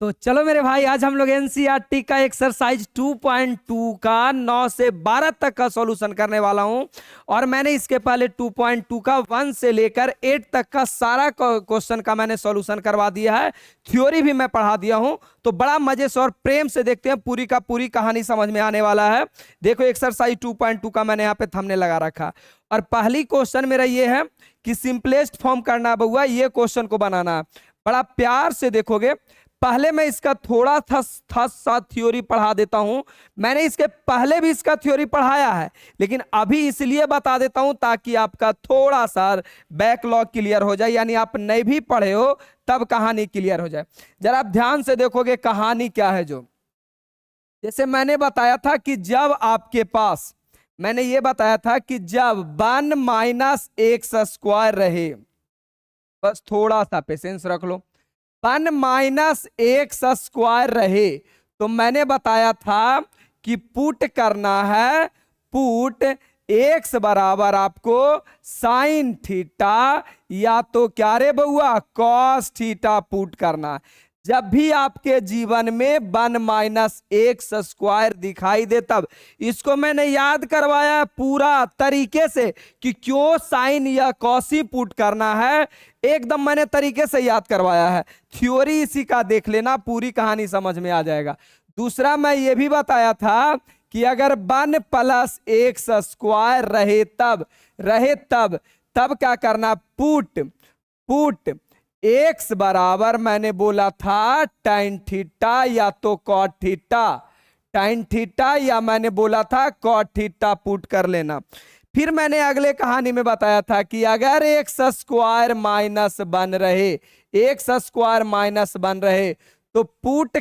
तो चलो मेरे भाई, आज हम लोग एनसीईआरटी का एक्सरसाइज 2.2 का 9 से 12 तक का सॉल्यूशन करने वाला हूं। और मैंने इसके पहले 2.2 का 1 से लेकर 8 तक का सारा क्वेश्चन का मैंने सॉल्यूशन करवा दिया है। थ्योरी भी मैं पढ़ा दिया हूं। तो बड़ा मजे से और प्रेम से देखते हैं, पूरी का पूरी कहानी समझ में आने वाला है। देखो, एक्सरसाइज 2.2 का मैंने यहाँ पे थंबनेल लगा रखा। और पहली क्वेश्चन मेरा ये है कि सिंपलेस्ट फॉर्म करना बउआ, ये क्वेश्चन को बनाना है। बड़ा प्यार से देखोगे। पहले मैं इसका थोड़ा सा थ्योरी पढ़ा देता हूं। मैंने इसके पहले भी इसका थ्योरी पढ़ाया है, लेकिन अभी इसलिए बता देता हूं ताकि आपका थोड़ा सा बैकलॉग क्लियर हो जाए, यानी आप नहीं भी पढ़े हो तब कहानी क्लियर हो जाए। जरा आप ध्यान से देखोगे कहानी क्या है। जो जैसे मैंने बताया था कि जब आपके पास, मैंने ये बताया था कि जब 1 - एक्स स्क्वायर रहे, बस थोड़ा सा पेशेंस रख लो। 1 - एक्स स्क्वायर रहे तो मैंने बताया था कि पुट करना है, पुट एक्स बराबर आपको साइन थीटा या तो क्या रे बउआ कॉस थीटा पुट करना। जब भी आपके जीवन में 1 - एक्स स्क्वायर दिखाई दे, तब इसको मैंने याद करवाया पूरा तरीके से कि क्यों साइन या कॉसी पुट करना है। एकदम मैंने तरीके से याद करवाया है। थ्योरी इसी का देख लेना, पूरी कहानी समझ में आ जाएगा। दूसरा मैं ये भी बताया था कि अगर 1 + एक्स स्क्वायर रहे तब क्या करना, पुट एक्स बराबर मैंने बोला था टाइन थीटा या तो कॉट थीटा, टाइन थीटा या मैंने बोला था कॉट थीटा पुट कर लेना। फिर मैंने अगले कहानी में बताया था कि अगर एक्स स्क्वायर -1 रहे, एक्स स्क्वायर -1 रहे तो पुट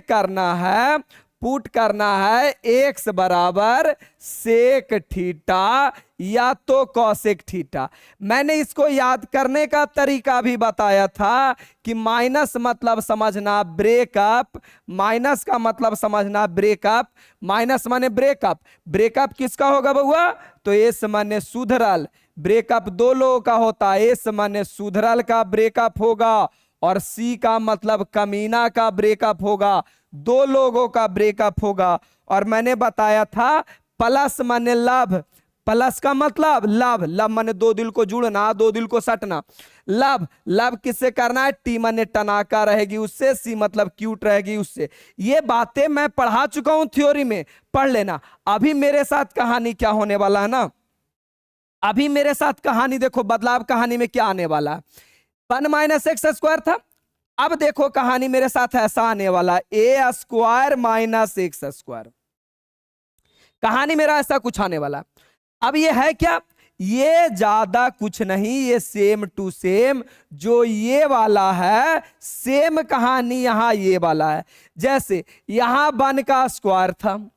करना है एक्स बराबर सेक थीटा या तो कॉसेक थीटा। मैंने इसको याद करने का तरीका भी बताया था कि माइनस मतलब समझना ब्रेकअप, माइनस का मतलब समझना ब्रेकअप, माइनस माने ब्रेकअप। ब्रेकअप किसका होगा बउआ, तो एस माने सुधरल। ब्रेकअप दो लोगों का होता है, एस माने सुधरल का ब्रेकअप होगा और सी का मतलब कमीना का ब्रेकअप होगा, दो लोगों का ब्रेकअप होगा। और मैंने बताया था प्लस माने लाभ, प्लस का मतलब लाभ, लाभ माने दो दिल को जुड़ना, दो दिल को सटना। लाभ लाभ किससे करना है, टी माने टनाका रहेगी उससे, सी मतलब क्यूट रहेगी उससे। ये बातें मैं पढ़ा चुका हूं थ्योरी में, पढ़ लेना। अभी मेरे साथ कहानी क्या होने वाला है ना, अभी मेरे साथ कहानी देखो, बदलाव कहानी में क्या आने वाला है। 1 - एक्स स्क्वायर था, अब देखो कहानी मेरे साथ ऐसा आने वाला, ए स्क्वायर - एक्स स्क्वायर। कहानी मेरा ऐसा कुछ आने वाला। अब ये है क्या, ये ज्यादा कुछ नहीं, ये सेम टू सेम जो ये वाला है, सेम कहानी यहां ये वाला है। जैसे यहां 1 का स्क्वायर था,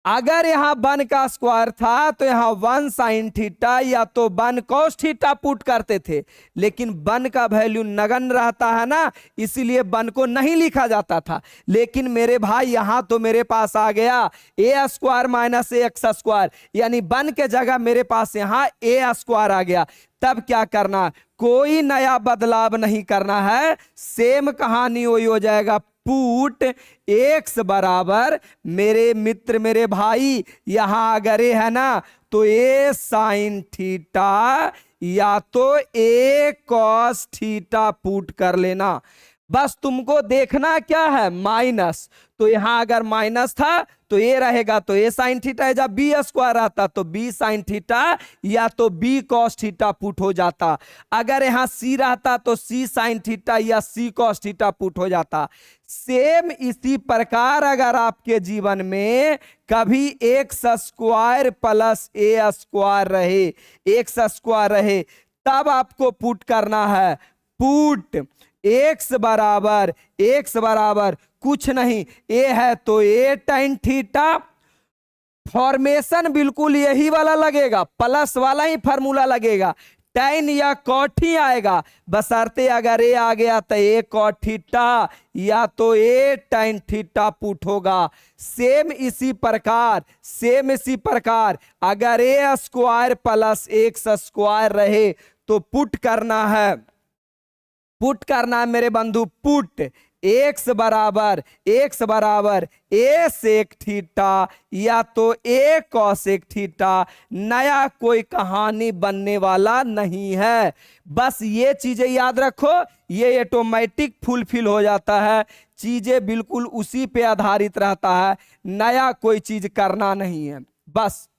अगर यहां 1 का स्क्वायर था तो यहां 1 साइन थीटा या तो 1 कॉस थीटा पुट करते थे, लेकिन 1 का वैल्यू नगण्य रहता है ना, इसीलिए 1 को नहीं लिखा जाता था। लेकिन मेरे भाई यहां तो मेरे पास आ गया ए स्क्वायर - एक्स स्क्वायर, यानी 1 के जगह मेरे पास यहां ए स्क्वायर आ गया। तब क्या करना, कोई नया बदलाव नहीं करना है, सेम कहानी वही हो जाएगा। पुट एक्स बराबर मेरे मित्र मेरे भाई यहां अगर है ना तो ए साइन थीटा या तो ए कॉस थीटा पुट कर लेना। बस तुमको देखना क्या है, माइनस, तो यहां अगर माइनस था तो ए रहेगा तो ए साइन थीटा है, जब बी स्क्वायर रहता तो बी साइन थीटा या तो बी कॉस थीटा पुट हो जाता। अगर यहां सी रहता तो सी साइन थीटा या सी कॉस थीटा पुट हो जाता। सेम इसी प्रकार अगर आपके जीवन में कभी एक्स स्क्वायर प्लस ए स्क्वायर रहे, एक्स स्क्वायर रहे, तब आपको पुट करना है, पुट एक्स बराबर कुछ नहीं, ए है तो ए टाइन थीटा। फॉर्मेशन बिल्कुल यही वाला लगेगा, प्लस वाला ही फार्मूला लगेगा, टैन या कॉट ही आएगा, बशर्ते अगर ए आ गया तो ए कॉट थीटा या तो ए टाइन थीटा पुट होगा। सेम इसी प्रकार अगर ए स्क्वायर प्लस एक्स स्क्वायर रहे तो पुट करना है पुट करना है मेरे बंधु, पुट एक्स बराबर ए सेक थीटा या तो ए कॉसेक थीटा। नया कोई कहानी बनने वाला नहीं है। बस ये चीजें याद रखो, ये ऑटोमेटिक फुलफिल हो जाता है, चीजें बिल्कुल उसी पे आधारित रहता है, नया कोई चीज करना नहीं है। बस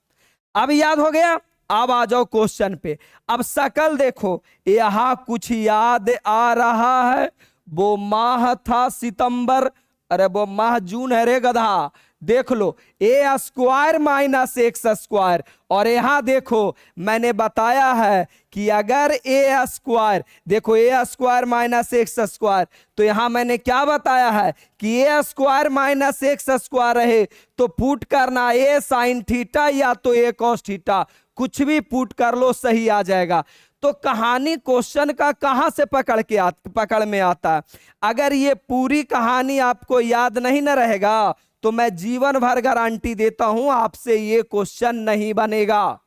अब याद हो गया। अब आ जाओ क्वेश्चन पे। अब शकल देखो, यहां कुछ याद आ रहा है? वो माह था सितंबर, अरे वो माह जून है रे गधा। देख लो ए स्क्वायर माइनस एक्स स्क्वायर, और यहां देखो मैंने बताया है कि अगर ए स्क्वायर, देखो ए स्क्वायर माइनस एक्स स्क्वायर, तो यहां मैंने क्या बताया है कि ए स्क्वायर माइनस एक्स स्क्वायर रहे तो पुट करना ए साइन थीटा या तो ए कॉस थीटा, कुछ भी पुट कर लो सही आ जाएगा। तो कहानी क्वेश्चन का कहां से पकड़ में आता है? अगर ये पूरी कहानी आपको याद नहीं न रहेगा तो मैं जीवन भर गारंटी देता हूं आपसे ये क्वेश्चन नहीं बनेगा।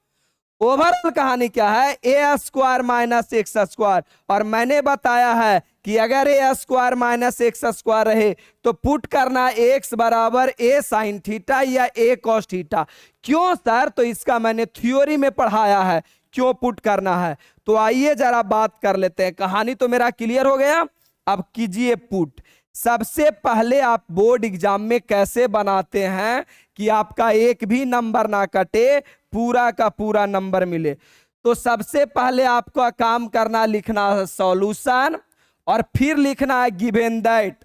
ओवरऑल कहानी क्या है? ए स्क्वायर माइनस एक्स स्क्वायर, और मैंने बताया है कि अगर ए स्क्वायर माइनस एक्स स्क्वायर रहे तो पुट करना एक्स बराबर ए साइन थीटा या ए कॉस थीटा। क्यों सर? तो इसका मैंने थ्योरी में पढ़ाया है क्यों पुट करना है। तो आइए जरा बात कर लेते हैं। कहानी तो मेरा क्लियर हो गया, अब कीजिए पुट। सबसे पहले आप बोर्ड एग्जाम में कैसे बनाते हैं कि आपका एक भी नंबर ना कटे, पूरा का पूरा नंबर मिले? तो सबसे पहले आपका काम करना, लिखना है सॉल्यूशन, और फिर लिखना है गिवन दैट।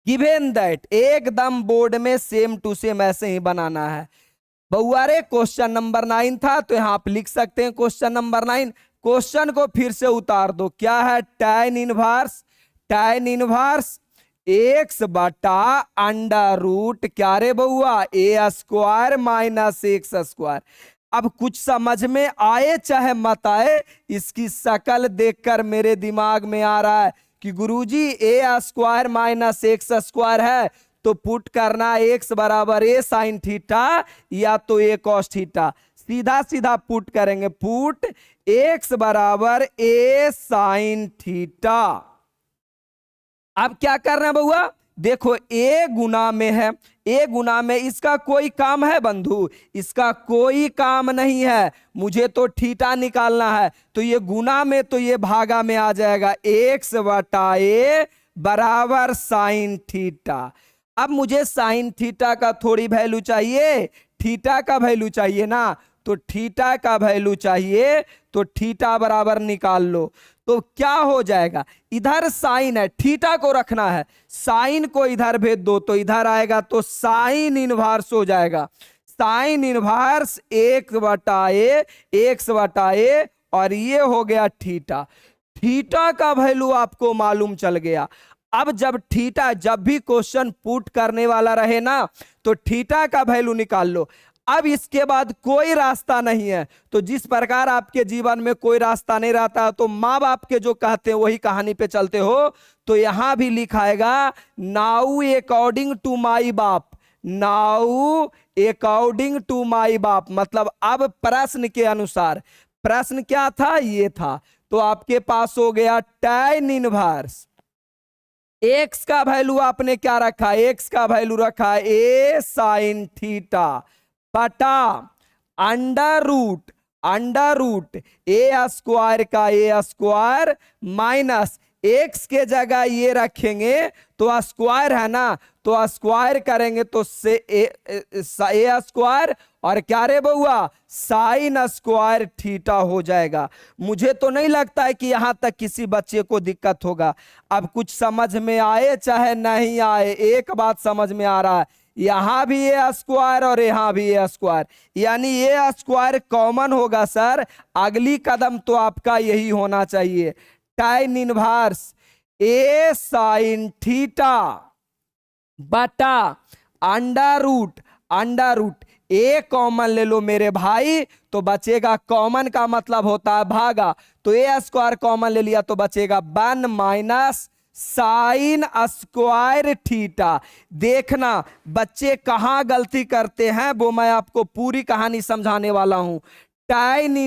गिवन दैट एकदम बोर्ड में सेम टू सेम ऐसे ही बनाना है। बउआरे क्वेश्चन नंबर 9 था तो यहां आप लिख सकते हैं क्वेश्चन नंबर 9। क्वेश्चन को फिर से उतार दो। क्या है? tan इनवर्स एक्स बटा अंडर रूट, क्या रे बउआ, ए स्क्वायर माइनस एक्स स्क्वायर। अब कुछ समझ में आए चाहे मत आए, इसकी शक्ल देखकर मेरे दिमाग में आ रहा है कि गुरुजी ए स्क्वायर माइनस एक्स स्क्वायर है तो पुट करना एक्स बराबर ए साइन थीटा या तो ए कॉस थीटा। सीधा सीधा पुट करेंगे, पुट एक्स बराबर ए साइन थीटा। अब क्या करना है बउआ? देखो ए गुना में है, ए गुना में इसका कोई काम है बंधु? इसका कोई काम नहीं है। मुझे तो थीटा निकालना है, तो ये गुना में तो ये भागा में आ जाएगा, एक्स बटा ए बराबर साइन थीटा। अब मुझे साइन थीटा का थोड़ी वैल्यू चाहिए, थीटा का वैल्यू चाहिए ना, तो थीटा का वैल्यू चाहिए तो थीटा बराबर निकाल लो। तो क्या हो जाएगा? इधर साइन है, थीटा को रखना है, साइन को इधर भेज दो तो इधर आएगा, तो साइन इनवर्स हो जाएगा। साइन इनवर्स एक्स बटा ए और ये हो गया थीटा। थीटा का वैल्यू आपको मालूम चल गया। अब जब भी क्वेश्चन पुट करने वाला रहे ना तो थीटा का वैल्यू निकाल लो। अब इसके बाद कोई रास्ता नहीं है। तो जिस प्रकार आपके जीवन में कोई रास्ता नहीं रहता तो माँ बाप के जो कहते हैं वही कहानी पे चलते हो, तो यहां भी लिखाएगा नाउ अकॉर्डिंग टू माई बाप, नाउ अकॉर्डिंग टू माई बाप, मतलब अब प्रश्न के अनुसार। प्रश्न क्या था? ये था। तो आपके पास हो गया tan इनवर्स एक्स का वैल्यू आपने क्या रखा? एक्स का वैल्यू रखा ए साइन थीटा बटा अंडर रूट ए स्क्वायर का ए स्क्वायर माइनस एक्स के जगह ये रखेंगे तो स्क्वायर है ना, तो स्क्वायर करेंगे तो से ए स्क्वायर और क्या रे बउआ साइन स्क्वायर थीटा हो जाएगा। मुझे तो नहीं लगता है कि यहां तक किसी बच्चे को दिक्कत होगा। अब कुछ समझ में आए चाहे नहीं आए, एक बात समझ में आ रहा है, यहां भी ए स्क्वायर और यहां भी ए स्क्वायर, यानी ए स्क्वायर कॉमन होगा सर। अगली कदम तो आपका यही होना चाहिए, tan इनवर्स ए साइन थीटा बटा अंडर रूट ए कॉमन ले लो मेरे भाई तो बचेगा, कॉमन का मतलब होता है भागा, तो ए स्क्वायर कॉमन ले लिया तो बचेगा 1 माइनस साइन स्क्वायर थीटा। देखना बच्चे कहां गलती करते हैं वो मैं आपको पूरी कहानी समझाने वाला हूं। tan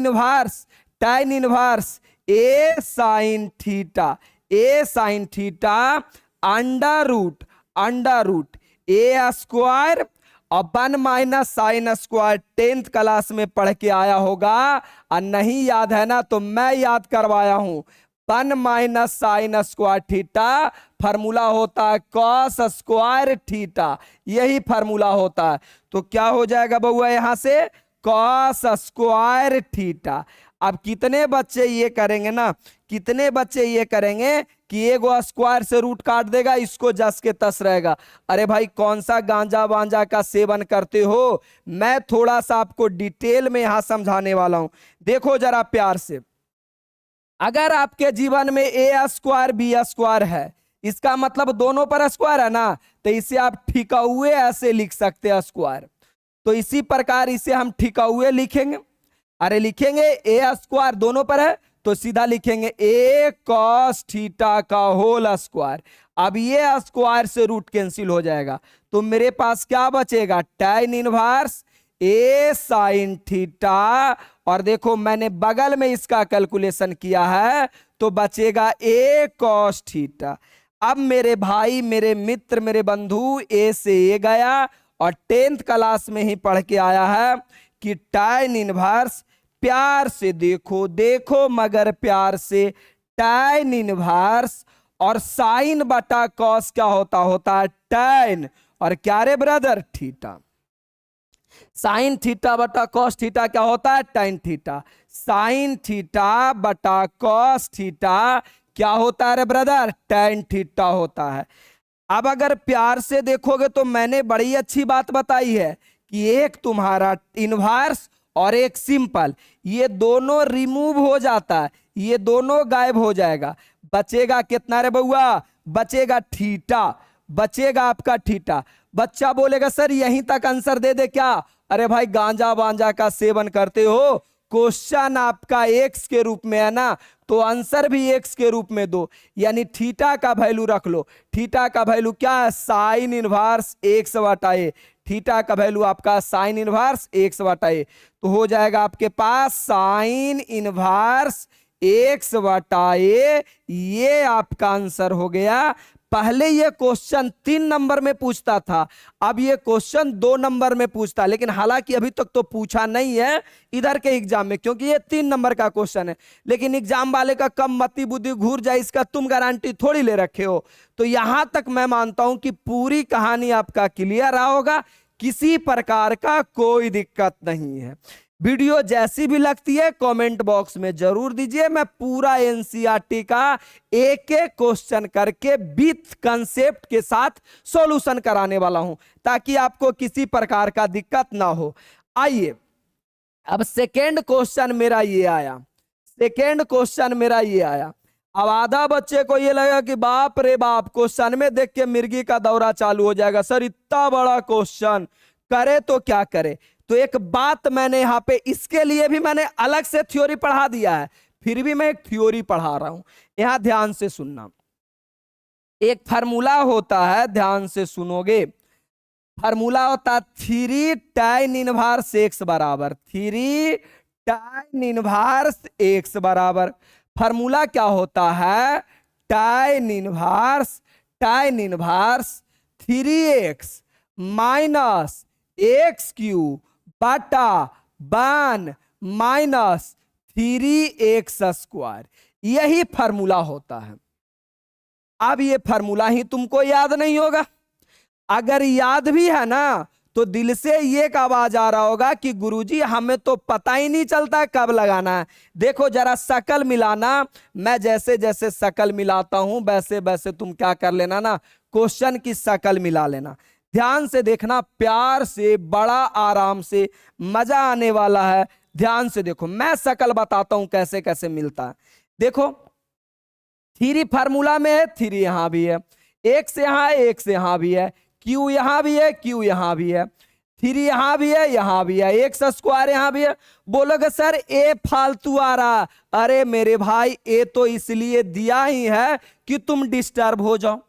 इनवर्स ए साइन थीटा, ए साइन थीटा अंडर रूट ए स्क्वायर और 1 minus sine square 10th class में पढ़ के आया होगा, और नहीं याद है ना तो मैं याद करवाया हूं। 1 minus sine square theta formula होता है कॉस स्क्वायर थीटा, यही फार्मूला होता है। तो क्या हो जाएगा बउआ यहां से कॉस स्क्वायर थीटा। अब कितने बच्चे ये करेंगे ना, कितने बच्चे ये करेंगे कि एगो स्क्वायर से रूट काट देगा, इसको जस के तस रहेगा। अरे भाई कौन सा गांजा वांजा का सेवन करते हो, मैं थोड़ा सा आपको डिटेल में यहां समझाने वाला हूं। देखो जरा प्यार से, अगर आपके जीवन में ए स्क्वायर बी स्क्वायर है, इसका मतलब दोनों पर स्क्वायर है ना, तो इसे आप ठिका हुए ऐसे लिख सकते हैं स्क्वायर। तो इसी प्रकार इसे हम ठिका हुए लिखेंगे। अरे लिखेंगे ए स्क्वायर दोनों पर है तो सीधा लिखेंगे ए कॉस थीटा का होल स्क्वायर। अब ये स्क्वायर से रूट कैंसिल हो जाएगा, तो मेरे पास क्या बचेगा tan इनवर्स ए साइन थीटा, और देखो मैंने बगल में इसका कैलकुलेशन किया है तो बचेगा ए कॉस थीटा। अब मेरे भाई, मेरे मित्र, मेरे बंधु, ए से ए गया और 10th क्लास में ही पढ़ के आया है कि tan इनवर्स, प्यार से देखो देखो मगर प्यार से, tan इनवर्स और साइन बटा कॉस क्या होता है tan, और क्या रे ब्रदर थीटा। साइन थीटा बटा कॉस थीटा क्या होता है tan थीटा। साइन थीटा बटा कॉस थीटा क्या होता है रे ब्रदर tan थीटा होता है। अब अगर प्यार से देखोगे तो मैंने बड़ी अच्छी बात बताई है कि एक तुम्हारा इनवर्स और एक सिंपल, ये दोनों रिमूव हो जाता है, ये दोनों गायब हो जाएगा। बचेगा कितना रे बउआ, बचेगा थीटा, बचेगा आपका थीटा। बच्चा बोलेगा सर यहीं तक आंसर दे दे क्या, अरे भाई गांजा वांजा का सेवन करते हो, क्वेश्चन आपका एक्स के रूप में है ना, तो आंसर भी एक्स के रूप में दो, यानी थीटा का वैल्यू रख लो। थीटा का वैल्यू क्या है साइन इनवर्स एक्स बटा ए, थीटा का वैल्यू आपका साइन इनवर्स एक्स बटा ए, तो हो जाएगा आपके पास साइन इनवर्स एक्स बटा ए, ये आपका आंसर हो गया। पहले ये क्वेश्चन 3 नंबर में पूछता था, अब ये क्वेश्चन 2 नंबर में पूछता, लेकिन हालांकि अभी तक तो पूछा नहीं है इधर के एग्जाम में, क्योंकि ये 3 नंबर का क्वेश्चन है। लेकिन एग्जाम वाले का कम मति बुद्धि घूर जाए इसका तुम गारंटी थोड़ी ले रखे हो। तो यहां तक मैं मानता हूं कि पूरी कहानी आपका क्लियर रहा होगा, किसी प्रकार का कोई दिक्कत नहीं है। वीडियो जैसी भी लगती है कमेंट बॉक्स में जरूर दीजिए, मैं पूरा एनसीईआरटी का एक एक क्वेश्चन करके विथ कंसेप्ट के साथ सॉल्यूशन कराने वाला हूं, ताकि आपको किसी प्रकार का दिक्कत ना हो। आइए अब सेकेंड क्वेश्चन मेरा ये आया, सेकेंड क्वेश्चन मेरा ये आया। अब आधा बच्चे को ये लगा कि बाप रे बाप, क्वेश्चन में देख के मिर्गी का दौरा चालू हो जाएगा, सर इतना बड़ा क्वेश्चन करे तो क्या करे। तो एक बात मैंने यहां पे, इसके लिए भी मैंने अलग से थ्योरी पढ़ा दिया है, फिर भी मैं एक थ्योरी पढ़ा रहा हूं, यहां ध्यान से सुनना। एक फार्मूला होता है, ध्यान से सुनोगे, फार्मूला होता है 3 tan इनवर्स एक्स बराबर 3 tan इनवर्स एक्स बराबर। फार्मूला क्या होता है tan inverse 3x minus x cube बटा 1 माइनस 3x स्क्वायर, यही फार्मूला होता है। अब ये फार्मूला ही तुमको याद नहीं होगा, अगर याद भी है ना तो दिल से ये एक आवाज आ रहा होगा कि गुरुजी हमें तो पता ही नहीं चलता कब लगाना है। देखो जरा शकल मिलाना, मैं जैसे जैसे शकल मिलाता हूं वैसे वैसे तुम क्या कर लेना ना, क्वेश्चन की शकल मिला लेना। ध्यान से देखना, प्यार से, बड़ा आराम से, मजा आने वाला है। ध्यान से देखो, मैं शकल बताता हूं कैसे कैसे मिलता है। देखो 3 फार्मूला में है, 3 यहां भी है, x यहां है, x यहां भी है, q यहां भी है, q यहां भी है, 3 यहां भी है, यहां भी है, एक्स स्क्वायर यहां भी है। बोलोगे सर ए फालतू आ रहा, अरे मेरे भाई ए तो इसलिए दिया ही है कि तुम डिस्टर्ब हो जाओ।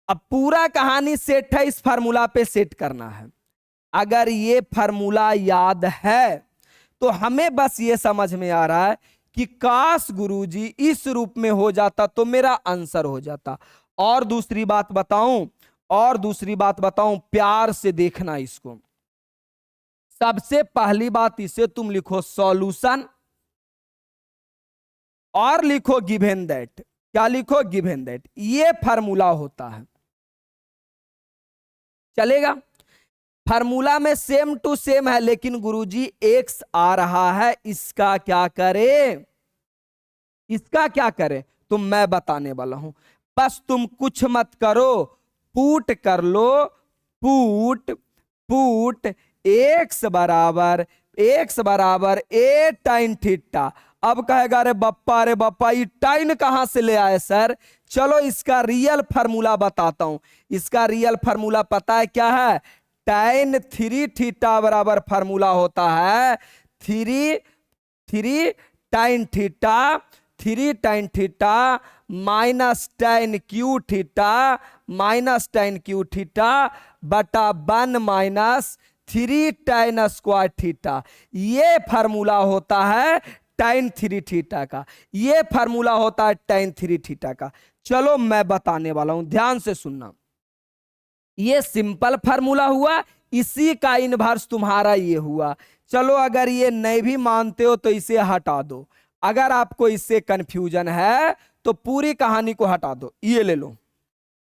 अब पूरा कहानी सेट है, इस फार्मूला पे सेट करना है। अगर ये फार्मूला याद है तो हमें बस ये समझ में आ रहा है कि काश गुरुजी इस रूप में हो जाता तो मेरा आंसर हो जाता। और दूसरी बात बताऊं, प्यार से देखना इसको। सबसे पहली बात, इसे तुम लिखो सॉल्यूशन और लिखो गिवन दैट। क्या लिखो? Given that. ये फार्मूला होता है, चलेगा? फार्मूला में सेम टू सेम है, लेकिन गुरुजी एक्स आ रहा है, इसका क्या करें? इसका क्या करें तो मैं बताने वाला हूं। बस तुम कुछ मत करो, पुट कर लो, पुट एक्स बराबर ए टाइन थीटा। अब कहेगा अरे बप्पा ये टाइन कहां से ले आए सर? चलो इसका रियल फार्मूला बताता हूं। इसका रियल फार्मूला पता है क्या है? टाइन 3 थीटा बराबर फार्मूला होता है 3 टाइन थीटा माइनस टाइन क्यू थीटा बटा 1 माइनस 3 टाइन स्क्वायर थीटा। ये फार्मूला होता है टाइन 3 थीटा का। ये फार्मूला होता है टाइन 3 थीटा का। चलो मैं बताने वाला हूं, ध्यान से सुनना। ये सिंपल फार्मूला हुआ, इसी का इनवर्स तुम्हारा ये हुआ। चलो अगर ये नहीं भी मानते हो तो इसे हटा दो। अगर आपको इससे कंफ्यूजन है तो पूरी कहानी को हटा दो। ये ले लो,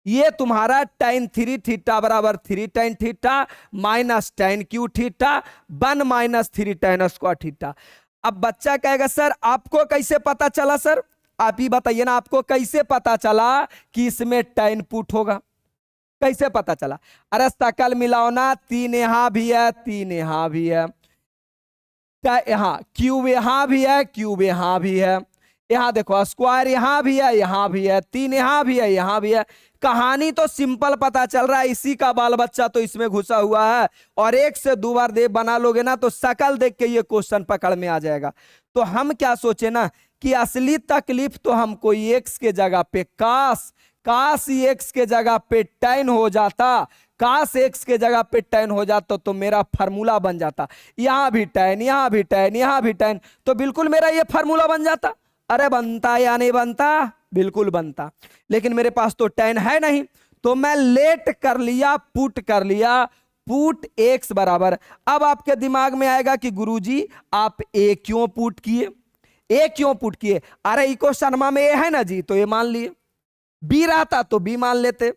ये तुम्हारा टाइन 3 थीटा बराबर 3 टाइन थीटा माइनस टाइन क्यू थीटा 1 माइनस 3 टाइन स्क्वायर थीटा। अब बच्चा कहेगा सर आपको कैसे पता चला? सर आप ही बताइए ना, आपको कैसे पता चला कि इसमें टाइन पुट होगा? कैसे पता चला? अरे शकल मिलाओ ना, 3 यहां भी है, 3 यहां भी है, यहां क्यूब यहां भी है, क्यूब यहां भी है, यहां देखो स्क्वायर यहां भी है, यहां भी है, 3 यहां भी है, यहां भी है। कहानी तो सिंपल पता चल रहा है, इसी का बाल बच्चा तो इसमें घुसा हुआ है। और एक से दो बार दे बना लोगे ना तो शकल देख के ये क्वेश्चन पकड़ में आ जाएगा। तो हम क्या सोचे ना कि असली तकलीफ तो हमको एक्स के जगह पे काश एक्स के जगह पे टाइन हो जाता, काश एक्स के जगह पे टाइन हो जाता तो मेरा फार्मूला बन जाता। यहां भी टाइन, यहां भी टाइन, यहां भी टाइन, तो बिल्कुल मेरा ये फार्मूला बन जाता। अरे बनता या नहीं बनता? बिल्कुल बनता। लेकिन मेरे पास तो टाइन है नहीं, तो मैं लेट कर लिया, पुट कर लिया, पुट एक्स बराबर। अब आपके दिमाग में आएगा कि गुरुजी आप ए क्यों पुट किए? ए क्यों पुट किए? अरे इको शर्मा में ए है ना जी, तो ये मान लिए। बी रहता तो बी मान लेते।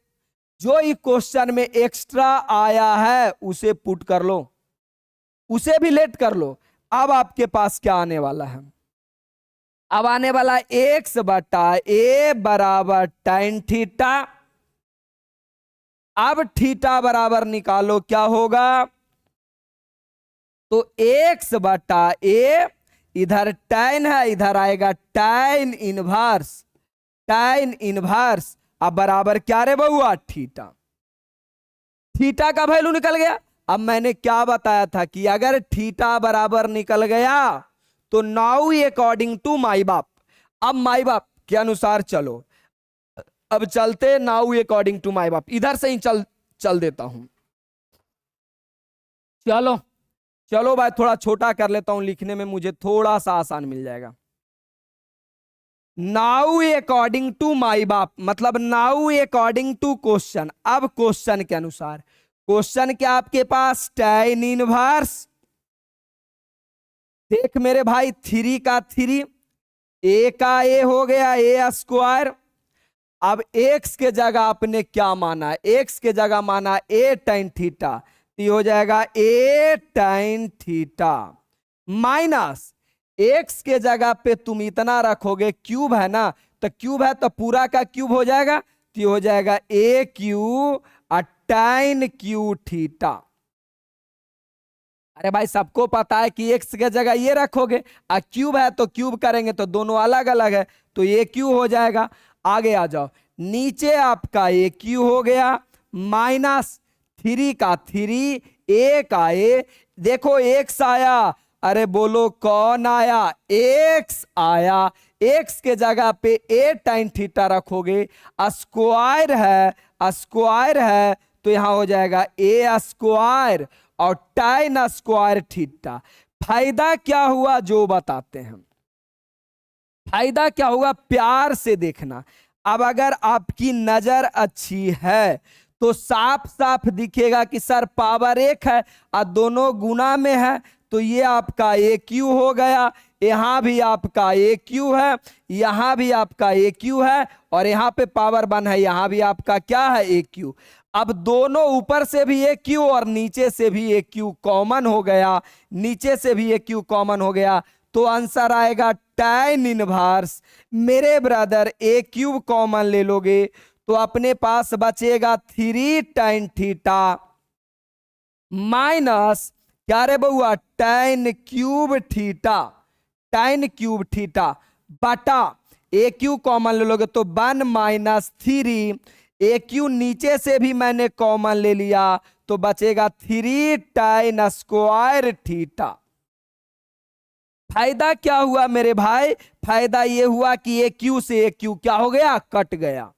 जो इस क्वेश्चन में एक्स्ट्रा आया है उसे पुट कर लो, उसे भी लेट कर लो। अब आपके पास क्या आने वाला है? अब आने वाला एक्स बटा ए बराबर टाइन थीटा। अब थीटा बराबर निकालो, क्या होगा? तो एक्स बटा ए, इधर टाइन है, इधर आएगा टाइन इनवर्स। अब बराबर क्या रे बउआ? थीटा। थीटा का वैल्यू निकल गया। अब मैंने क्या बताया था कि अगर थीटा बराबर निकल गया तो नाउ अकॉर्डिंग टू माई बाप, अब माई बाप के अनुसार चलो। अब चलते नाउ अकॉर्डिंग टू माई बाप, इधर से ही चल देता हूं। चलो भाई, थोड़ा छोटा कर लेता हूं, लिखने में मुझे थोड़ा सा आसान मिल जाएगा। नाउ अकॉर्डिंग टू माई बाप मतलब नाउ अकॉर्डिंग टू क्वेश्चन। अब क्वेश्चन के अनुसार, क्वेश्चन क्या आपके पास? टाइन इनवर्स। देख मेरे भाई, 3 का 3, ए का ए हो गया ए स्क्वायर। अब एक्स के जगह आपने क्या माना? एक्स के जगह माना ए टाइन थीटा, तो हो जाएगा ए टाइन थीटा माइनस एक्स के जगह पे तुम इतना रखोगे, क्यूब है ना, तो क्यूब है तो पूरा का क्यूब हो जाएगा, तो हो जाएगा ए क्यू टाइन क्यू थीटा। अरे भाई सबको पता है कि एक्स के जगह ये रखोगे, और क्यूब है तो क्यूब करेंगे तो दोनों अलग अलग है, तो ये क्यू हो जाएगा। आगे आ जाओ, नीचे आपका ए क्यू हो गया माइनस 3 का 3, ए का ए। देखो एक्स आया, अरे बोलो कौन आया? एक्स आया। एक्स के जगह पे ए टाइन थीटा रखोगे, स्क्वायर है तो यहां हो जाएगा ए स्क्वायर और टाइन स्क्वायर थीटा। फायदा क्या हुआ जो बताते हैं। फायदा क्या होगा, प्यार से देखना। अब अगर आपकी नजर अच्छी है तो साफ साफ दिखेगा कि सर पावर 1 है और दोनों गुना में है, तो ये आपका AQ हो गया, यहां भी आपका AQ है, यहां भी आपका AQ है, और यहां पे पावर 1 है, यहां भी आपका क्या है, AQ। अब दोनों ऊपर से भी AQ और नीचे से भी AQ कॉमन हो गया, नीचे से भी AQ कॉमन हो गया, तो आंसर आएगा tan इनवर्स। मेरे ब्रदर AQ कॉमन ले लोगे तो अपने पास बचेगा 3 tan थीटा माइनस क्या रे बउआ, tan cube theta, tan cube theta बटा AQ कॉमन ले लोगे तो 1 माइनस 3, AQ नीचे से भी मैंने कॉमन ले लिया तो बचेगा 3 tan स्क्वायर थीटा। फायदा क्या हुआ मेरे भाई, फायदा ये हुआ कि AQ से AQ क्या हो गया, कट गया।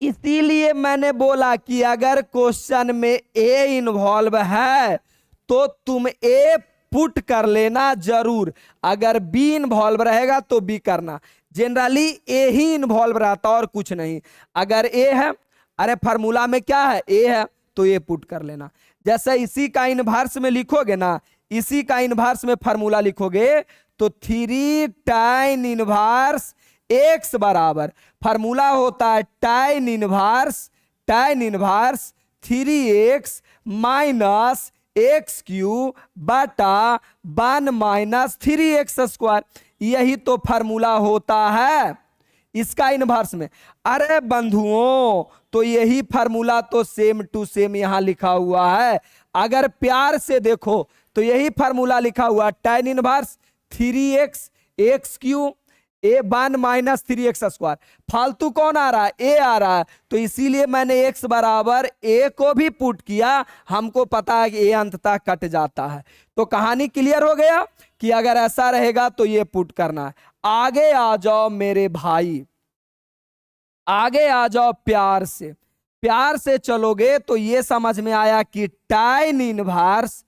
इसीलिए मैंने बोला कि अगर क्वेश्चन में A इन्वॉल्व है तो तुम A पुट कर लेना जरूर, अगर B इन्वॉल्व रहेगा तो B करना। जनरली A ही इन्वॉल्व रहता और कुछ नहीं। अगर A है, अरे फार्मूला में क्या है, A है, तो A पुट कर लेना। जैसे इसी का इनवर्स में लिखोगे ना, इसी का इनवर्स में फार्मूला लिखोगे तो 3 tan इनवर्स x बराबर, फार्मूला होता है tan inverse 3x minus x Q बटा 1 माइनस 3x स्क्वायर। यही तो फार्मूला होता है इसका इनवर्स में। अरे बंधुओं, तो यही फार्मूला तो सेम टू सेम यहां लिखा हुआ है। अगर प्यार से देखो तो यही फार्मूला लिखा हुआ tan inverse 3x x Q A1 minus 3x square. फालतू कौन आ रहा है, A आ रहा है, तो इसीलिए मैंने x बराबर A को भी पुट किया। हमको पता है कि A अंततः कट जाता है। तो कहानी क्लियर हो गया कि अगर ऐसा रहेगा तो ये पुट करना है। आगे आ जाओ मेरे भाई, आगे आ जाओ, प्यार से, प्यार से चलोगे तो ये समझ में आया कि tan इनवर्स,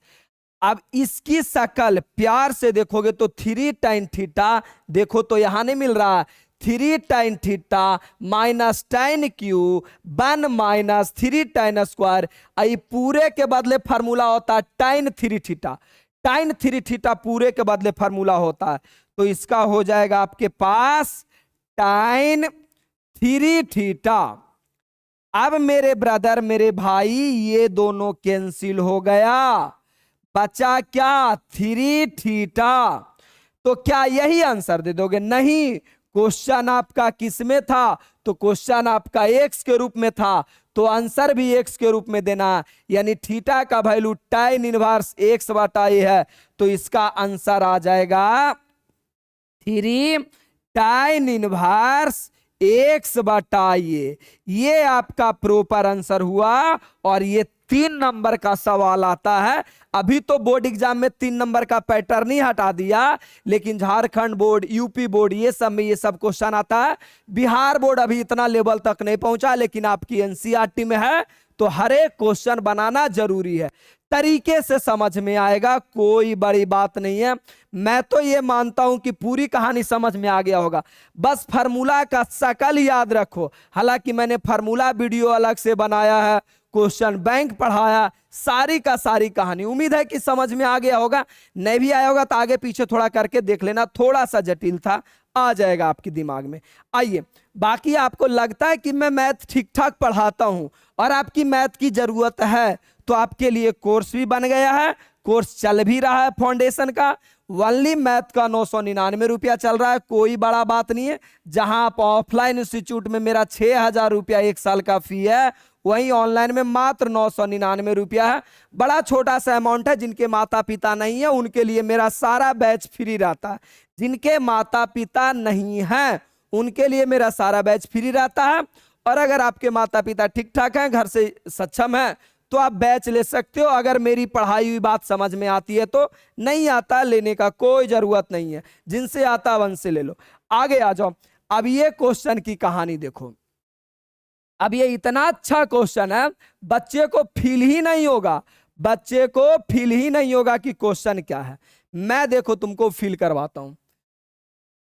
अब इसकी शकल प्यार से देखोगे तो 3 tan थीटा, देखो तो यहां नहीं मिल रहा, 3 tan theta minus tan cube 1 minus 3 tan square. आई पूरे के बदले फार्मूला होता है tan 3 थीटा, tan 3 थीटा पूरे के बदले फार्मूला होता है। तो इसका हो जाएगा आपके पास tan 3 थीटा। अब मेरे ब्रदर, मेरे भाई, ये दोनों कैंसिल हो गया, बचा क्या, 3 थीटा। तो क्या यही आंसर दे दोगे, नहीं, क्वेश्चन आपका किस में था, तो क्वेश्चन आपका x के रूप में था, तो आंसर भी x के रूप में देना, यानी थीटा का वैल्यू tan इनवर्स x बटा a है, तो इसका आंसर आ जाएगा 3 tan इनवर्स x बटा a। ये आपका प्रॉपर आंसर हुआ। और ये 3 नंबर का सवाल आता है। अभी तो बोर्ड एग्जाम में 3 नंबर का पैटर्न ही हटा दिया, लेकिन झारखंड बोर्ड, यूपी बोर्ड, ये सब में ये सब क्वेश्चन आता है। बिहार बोर्ड अभी इतना लेवल तक नहीं पहुंचा, लेकिन आपकी एनसीईआरटी में है, तो हर एक क्वेश्चन बनाना जरूरी है, तरीके से समझ में आएगा, कोई बड़ी बात नहीं है। मैं तो ये मानता हूं कि पूरी कहानी समझ में आ गया होगा, बस फार्मूला का शकल याद रखो। हालांकि मैंने फार्मूला वीडियो अलग से बनाया है, क्वेश्चन बैंक पढ़ाया, सारी का सारी कहानी, उम्मीद है कि समझ में आ गया होगा। नहीं भी आया होगा तो आगे पीछे थोड़ा करके देख लेना, थोड़ा सा जटिल था, आ जाएगा आपके दिमाग में। आइए, बाकी आपको लगता है कि मैं मैथ ठीक ठाक पढ़ाता हूं और आपकी मैथ की जरूरत है, तो आपके लिए कोर्स भी बन गया है, कोर्स चल भी रहा है फाउंडेशन का। ओनली मैथ का 999 रुपया चल रहा है, कोई बड़ा बात नहीं है। जहां आप ऑफलाइन इंस्टीट्यूट में मेरा 6000 रुपया 1 साल का फी है, वहीं ऑनलाइन में मात्र 999 रुपया है। बड़ा छोटा सा अमाउंट है। जिनके माता पिता नहीं है उनके लिए मेरा सारा बैच फ्री रहता है, जिनके माता पिता नहीं हैं उनके लिए मेरा सारा बैच फ्री रहता है। और अगर आपके माता पिता ठीक ठाक हैं, घर से सक्षम है, तो आप बैच ले सकते हो। अगर मेरी पढ़ाई हुई बात समझ में आती है तो, नहीं आता लेने का कोई जरूरत नहीं है, जिनसे आता वन से ले लो। आगे आ जाओ। अब ये क्वेश्चन की कहानी देखो। अब ये इतना अच्छा क्वेश्चन है, बच्चे को फील ही नहीं होगा, बच्चे को फील ही नहीं होगा कि क्वेश्चन क्या है। मैं देखो तुमको फील करवाता हूं।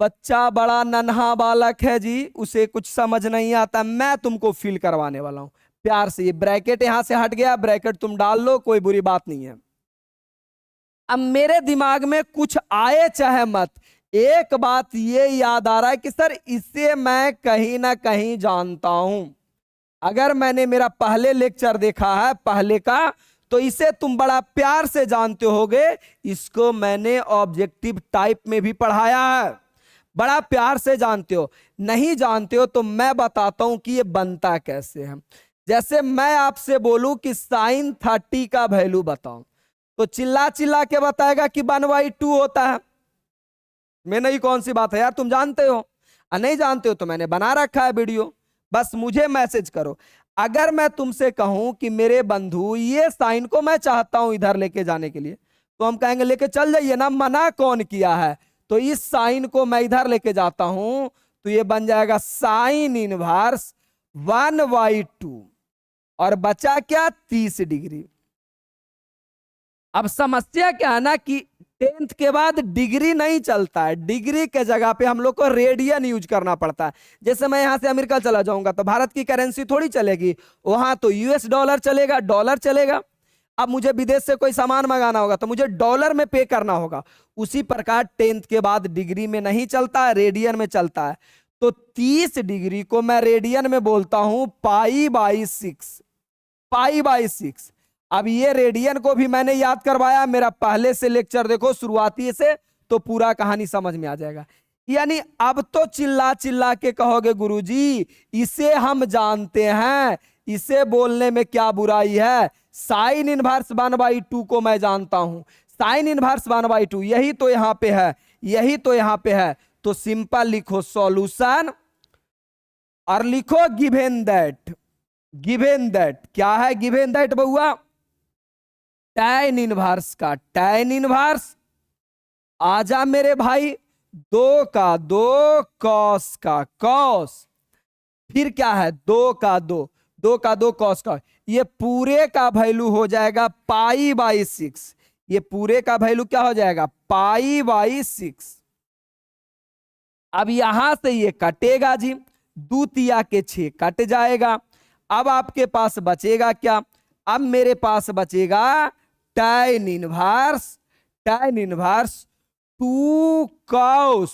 बच्चा बड़ा नन्हा बालक है जी, उसे कुछ समझ नहीं आता, मैं तुमको फील करवाने वाला हूं प्यार से। ये ब्रैकेट यहां से हट गया, ब्रैकेट तुम डाल लो, कोई बुरी बात नहीं है। अब मेरे दिमाग में कुछ आए चाहे मत, एक बात ये याद आ रहा है कि सर इसे मैं कहीं ना कहीं जानता हूं। अगर मैंने मेरा पहले लेक्चर देखा है पहले का, तो इसे तुम बड़ा प्यार से जानते होगे। इसको मैंने ऑब्जेक्टिव टाइप में भी पढ़ाया है, बड़ा प्यार से जानते हो। नहीं जानते हो तो मैं बताता हूं कि ये बनता कैसे है। जैसे मैं आपसे बोलूं कि साइन 30 का वैल्यू बताओ, तो चिल्ला चिल्ला के बताएगा कि 1/2 होता है। मैं नहीं, कौन सी बात है यार, तुम जानते हो। नहीं जानते हो तो मैंने बना रखा है वीडियो, बस मुझे मैसेज करो। अगर मैं तुमसे कहूं कि मेरे बंधु ये साइन को मैं चाहता हूं इधर लेके जाने के लिए, तो हम कहेंगे लेके चल जाइए ना, मना कौन किया है। तो इस साइन को मैं इधर लेके जाता हूं, तो ये बन जाएगा साइन इनवर्स 1/2, और बचा क्या, 30 डिग्री। अब समस्या क्या है ना कि 10th के बाद डिग्री नहीं चलता है, डिग्री के जगह पे हम लोग को रेडियन यूज करना पड़ता है। जैसे मैं यहां से अमेरिका चला जाऊंगा तो भारत की करेंसी थोड़ी चलेगी, वहां तो यूएस डॉलर चलेगा, डॉलर चलेगा। अब मुझे विदेश से कोई सामान मंगाना होगा तो मुझे डॉलर में पे करना होगा। उसी प्रकार 10th के बाद डिग्री में नहीं चलता है, रेडियन में चलता है। तो 30 डिग्री को मैं रेडियन में बोलता हूं π/6, π/6। अब ये रेडियन को भी मैंने याद करवाया, मेरा पहले से लेक्चर देखो शुरुआती से, तो पूरा कहानी समझ में आ जाएगा। यानी अब तो चिल्ला चिल्ला के कहोगे गुरुजी इसे हम जानते हैं, इसे बोलने में क्या बुराई है। साइन इनवर्स 1/2 को मैं जानता हूं, साइन इनवर्स 1/2 यही तो यहां पे है, यही तो यहां पे है। तो सिंपल लिखो सॉल्यूशन और लिखो गिवन दैट। गिवन दैट क्या है, गिवन दैट बउआ, tan इनवर्स का tan इनवर्स, आजा मेरे भाई, 2 का 2 cos का cos, फिर क्या है 2 का 2, 2 का 2 cos का, ये पूरे का वैल्यू हो जाएगा π/6। ये पूरे का वैल्यू क्या हो जाएगा, π/6। अब यहां से ये कटेगा जी, 2 तिया के 6 कट जाएगा। अब आपके पास बचेगा क्या, अब मेरे पास बचेगा tan इनवर्स 2 cos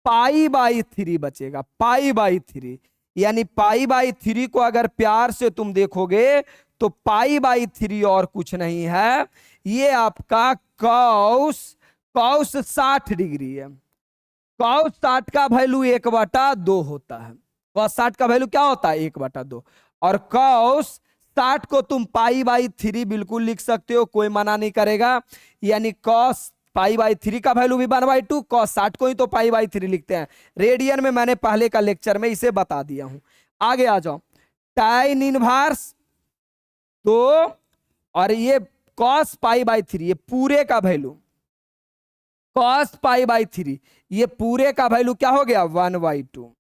π/3 बचेगा, π/3। यानी π/3 को अगर प्यार से तुम देखोगे तो π/3 और कुछ नहीं है, ये आपका cos 60 डिग्री है। cos 60 का वैल्यू 1/2 होता है। cos 60 का वैल्यू क्या होता है, 1/2। और cos 60 को तुम π/3 बिल्कुल लिख सकते हो, कोई मना नहीं करेगा। यानी cos π/3 का वैल्यू भी 1/2, cos 60 को ही तो π/3 लिखते हैं। रेडियन में मैंने पहले का लेक्चर में इसे बता दिया हूं। आगे आ जाओ, tan इनवर्स 2 और ये cos π/3, ये पूरे का वैल्यू cos π/3, ये पूरे का वैल्यू क्या हो गया 1/2।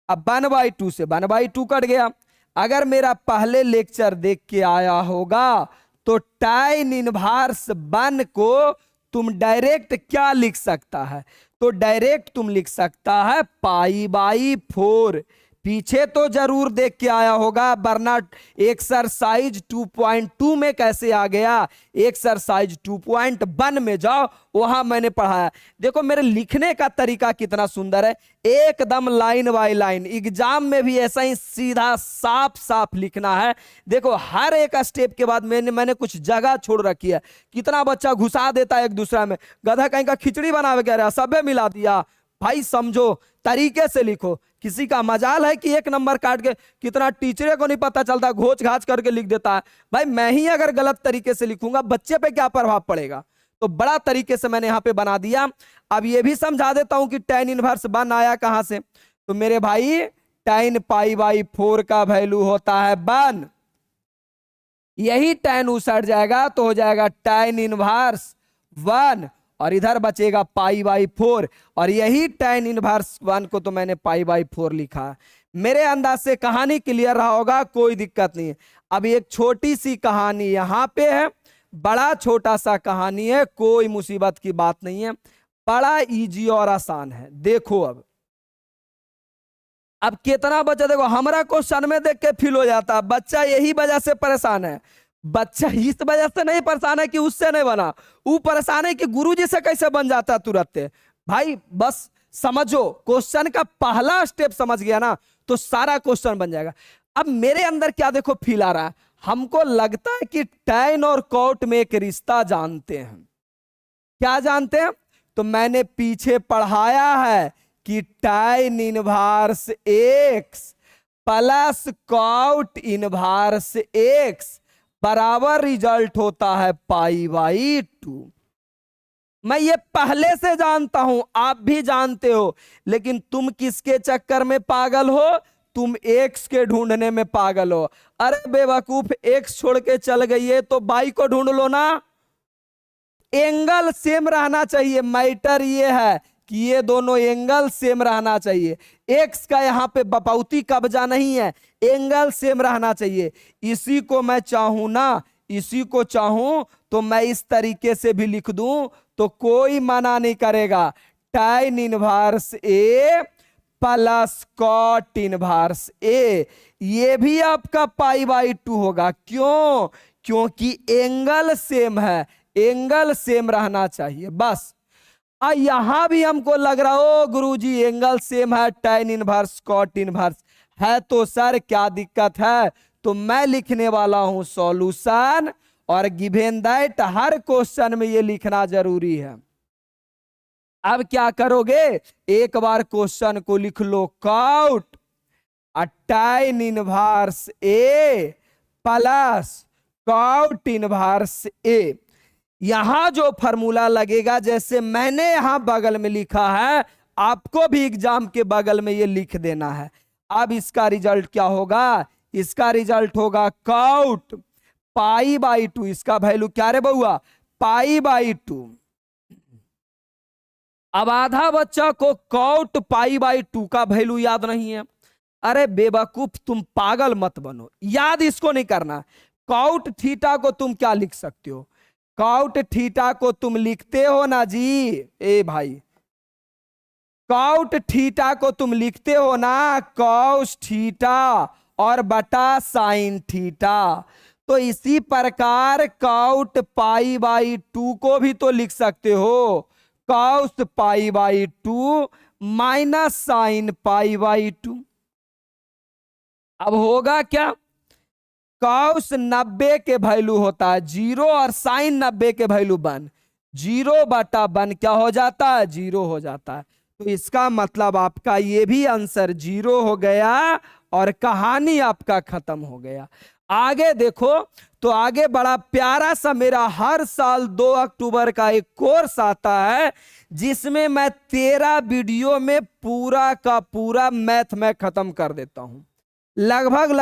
अब 1/2 से 1/2 कट गया। अगर मेरा पहले लेक्चर देख के आया होगा तो tan इनवर्स 1 को तुम डायरेक्ट क्या लिख सकता है, तो डायरेक्ट तुम लिख सकता है π/4। पीछे तो जरूर देख के आया होगा, वरना एक्सरसाइज 2.2 में कैसे आ गया। एक्सरसाइज 2.1 में जाओ, वहां मैंने पढ़ाया। देखो मेरे लिखने का तरीका कितना सुंदर है, एकदम लाइन बाय लाइन। एग्जाम में भी ऐसा ही सीधा साफ साफ लिखना है। देखो हर एक स्टेप के बाद मैंने कुछ जगह छोड़ रखी है। कितना बच्चा घुसा देता है एक दूसरा में, गधा कहीं का खिचड़ी बना के रहा, सबे मिला दिया। भाई समझो, तरीके से लिखो। किसी का मजाल है कि 1 नंबर काट के, कितना टीचरे को नहीं पता चलता, घोच घाच करके लिख देता है। भाई मैं ही अगर गलत तरीके से लिखूंगा बच्चे पे क्या प्रभाव पड़ेगा। तो बड़ा तरीके से मैंने यहां पे बना दिया। अब ये भी समझा देता हूं कि tan इनवर्स 1 आया कहां से। तो मेरे भाई tan π/4 का वैल्यू होता है 1, यही tan उसट जाएगा तो हो जाएगा tan इनवर्स 1, और इधर बचेगा π/4, और यही tan इनवर्स 1 को तो मैंने π/4 लिखा। मेरे अंदाज से कहानी क्लियर रहा होगा, कोई दिक्कत नहीं है। अब एक छोटी सी कहानी यहां पे है, बड़ा छोटा सा कहानी है, कोई मुसीबत की बात नहीं है। बड़ा इजी और आसान है। देखो अब कितना बच्चा, देखो हमारा क्वेश्चन में देख के फील हो जाता है, बच्चा यही वजह से परेशान है। बच्चा इस वजह से नहीं परेशान है कि उससे नहीं बना, वो परेशान है कि गुरुजी से कैसे बन जाता है तुरंत। भाई बस समझो, क्वेश्चन का पहला स्टेप समझ गया ना तो सारा क्वेश्चन बन जाएगा। अब मेरे अंदर क्या देखो फील आ रहा है, हमको लगता है कि tan और cot में एक रिश्ता जानते हैं। क्या जानते हैं? तो मैंने पीछे पढ़ाया है कि tan inverse x plus cot inverse x बराबर रिजल्ट होता है π/2। मैं ये पहले से जानता हूं, आप भी जानते हो, लेकिन तुम किसके चक्कर में पागल हो? तुम एक्स के ढूंढने में पागल हो। अरे बेवकूफ, एक्स छोड़ के चल गई है तो बाई को ढूंढ लो ना। एंगल सेम रहना चाहिए, मैटर ये है कि ये दोनों एंगल सेम रहना चाहिए। एक्स का यहाँ पे बपौती कब्जा नहीं है, एंगल सेम रहना चाहिए। इसी को मैं चाहूं ना, इसी को चाहूं तो मैं इस तरीके से भी लिख दूं तो कोई मना नहीं करेगा। tan इनवर्स ए प्लस cot इनवर्स ए, ये भी आपका π/2 होगा। क्यों? क्योंकि एंगल सेम है, एंगल सेम रहना चाहिए बस। यहां भी हमको लग रहा हो गुरुजी एंगल सेम है, tan इनवर्स cot इनवर्स है, तो सर क्या दिक्कत है? तो मैं लिखने वाला हूं सॉल्यूशन, और गिवन दैट हर क्वेश्चन में ये लिखना जरूरी है। अब क्या करोगे, एक बार क्वेश्चन को लिख लो, cot tan इनवर्स ए प्लस cot इनवर्स ए। यहां जो फॉर्मूला लगेगा, जैसे मैंने यहां बगल में लिखा है, आपको भी एग्जाम के बगल में ये लिख देना है। अब इसका रिजल्ट क्या होगा? इसका रिजल्ट होगा cot π/2। इसका वैल्यू क्या रे बउआ? π/2। अब आधा बच्चा को cot π/2 का वैल्यू याद नहीं है। अरे बेवकूफ, तुम पागल मत बनो, याद इसको नहीं करना। cot थीटा को तुम क्या लिख सकते हो? cot थीटा को तुम लिखते हो ना जी, ए भाई, cot थीटा को तुम लिखते हो ना cos थीटा और बटा sin थीटा। तो इसी प्रकार cot π/2 को भी तो लिख सकते हो, cos π/2 माइनस sin π/2। अब होगा क्या? cos 90 के वैल्यू होता है 0 और sin 90 के वैल्यू 1, 0/1 क्या हो जाता है? 0 हो जाता है। तो इसका मतलब आपका ये भी आंसर 0 हो गया और कहानी आपका खत्म हो गया। आगे देखो, तो आगे बड़ा प्यारा सा मेरा हर साल 2 अक्टूबर का एक कोर्स आता है, जिसमें मैं 13 वीडियो में पूरा का पूरा मैथ में खत्म कर देता हूं। लगभग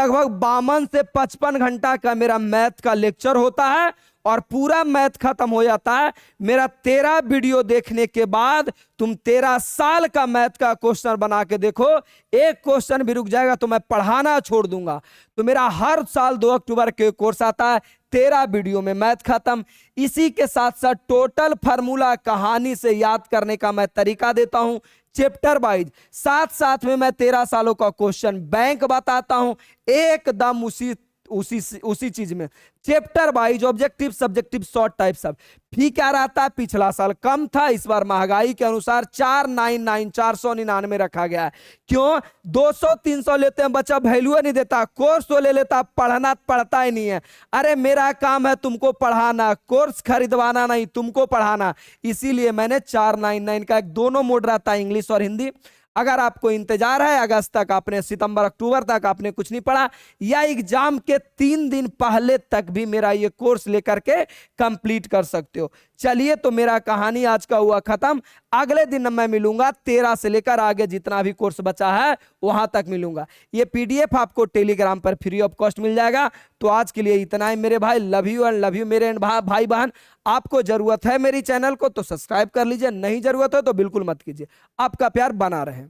52 से 55 घंटा का मेरा मैथ का लेक्चर होता है और पूरा मैथ खत्म हो जाता है। मेरा 13 वीडियो देखने के बाद तुम 13 साल का मैथ का क्वेश्चन बना के देखो, एक क्वेश्चन भी रुक जाएगा तो मैं पढ़ाना छोड़ दूंगा। तो मेरा हर साल 2 अक्टूबर के कोर्स आता है, 13 वीडियो में मैथ खत्म। इसी के साथ साथ टोटल फार्मूला कहानी से याद करने का मैं तरीका देता हूं, चैप्टर वाइज। साथ साथ में मैं 13 सालों का क्वेश्चन बैंक बताता हूं, एकदम उसी चीज में, chapter wise, objective, subjective, short type सब। फी क्या रहता है? पिछला साल कम था, इस बार महंगाई के अनुसार 499 रखा गया है। क्यों? 200-300 लेते हैं, बच्चा वैल्यू नहीं देता, कोर्स तो ले लेता, पढ़ता ही नहीं है। अरे मेरा काम है तुमको पढ़ाना, कोर्स खरीदवाना नहीं, तुमको पढ़ाना। इसीलिए मैंने 499 का एक दोनों मोड रहता है, इंग्लिश और हिंदी। अगर आपको इंतजार है अगस्त तक, आपने सितंबर अक्टूबर तक आपने कुछ नहीं पढ़ा, या एग्जाम के 3 दिन पहले तक भी मेरा ये कोर्स लेकर के कंप्लीट कर सकते हो। चलिए, तो मेरा कहानी आज का हुआ खत्म। अगले दिन मैं मिलूंगा 13 से लेकर आगे जितना भी कोर्स बचा है वहां तक मिलूंगा। ये पीडीएफ आपको टेलीग्राम पर फ्री ऑफ कॉस्ट मिल जाएगा। तो आज के लिए इतना ही मेरे भाई, love you and love you मेरे भाई बहन। आपको जरूरत है मेरी चैनल को तो सब्सक्राइब कर लीजिए, नहीं जरूरत हो तो बिल्कुल मत कीजिए। आपका प्यार बना रहे।